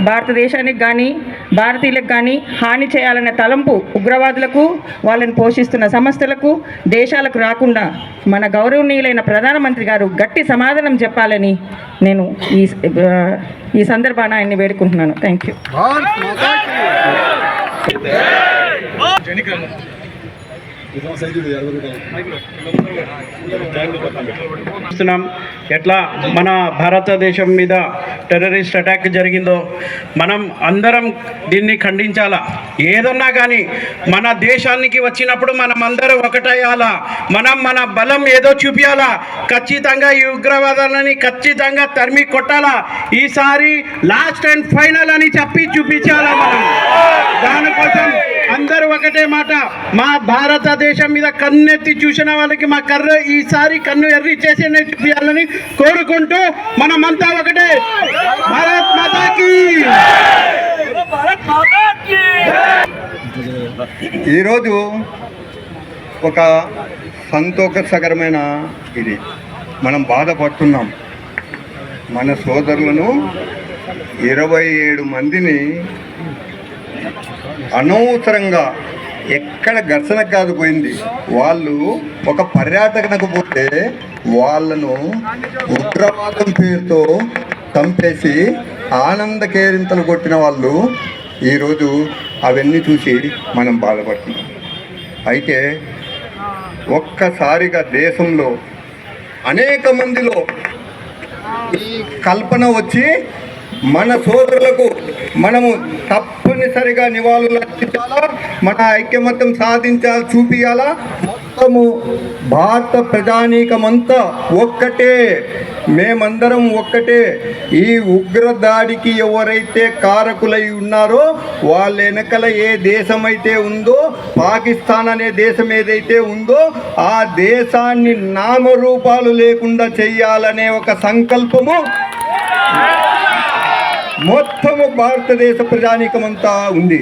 భారతదేశానికి కానీ భారతీయులకు కానీ హాని చేయాలనే తలంపు ఉగ్రవాదులకు వాళ్ళని పోషిస్తున్న సంస్థలకు దేశాలకు రాకుండా మన గౌరవనీయులైన ప్రధానమంత్రి గారు గట్టి సమాధానం చెప్పాలని నేను ఈ సందర్భాన ఆయన్ని వేడుకుంటున్నాను. Thank you. ఎట్లా మన భారతదేశం మీద టెర్రరిస్ట్ అటాక్ జరిగిందో మనం అందరం దీన్ని ఖండించాలా. ఏదన్నా కానీ మన దేశానికి వచ్చినప్పుడు మనం అందరం ఒకటయ్యాలా. మన బలం ఏదో చూపించాలా. ఖచ్చితంగా ఈ ఉగ్రవాదాలని ఖచ్చితంగా తరిమి కొట్టాలా. ఈసారి లాస్ట్ అండ్ ఫైనల్ అని చెప్పి చూపించాలా. మనం దానికోసం అందరూ ఒకటే మాట, మా భారతదేశం మీద కన్నెత్తి చూసిన వాళ్ళకి మా ఈసారి కన్ను ఎర్రి చేసి చూపించాలని కోరుకుంటూ మనమంతా ఒకటే. భారత్ మాతాకి. ఈరోజు ఒక సంతోషకరమైన ఇది మనం బాధపడుతున్నాం. మన సోదరులను 27 మందిని అనవసరంగా ఎక్కడ ఘర్షణ కాదు పోయింది. వాళ్ళు ఒక పర్యాటకనకు పోతే వాళ్ళను ఉగ్రవాదం పేరుతో చంపేసి ఆనంద కేరింతలు కొట్టిన వాళ్ళు ఈరోజు అవన్నీ చూసి మనం బాధపడుతున్నాం. అయితే ఒక్కసారిగా దేశంలో అనేక మందిలో ఈ కల్పన వచ్చి మన సోదరులకు మనము తప్పనిసరిగా నివాళులు అర్పించాలా, మన ఐక్యమత్యం సాధించాలి, చూపించాలా. మొత్తము భారత ప్రజానీకమంతా ఒక్కటే, మేమందరం ఒక్కటే. ఈ ఉగ్రదాడికి ఎవరైతే కారకులై ఉన్నారో వాళ్ళ వెనకల ఏ దేశం అయితే ఉందో, పాకిస్తాన్ అనే దేశం ఏదైతే ఉందో ఆ దేశాన్ని నామరూపాలు లేకుండా చెయ్యాలనే ఒక సంకల్పము మొత్తము భారతదేశ ప్రజానీకమంతా ఉంది.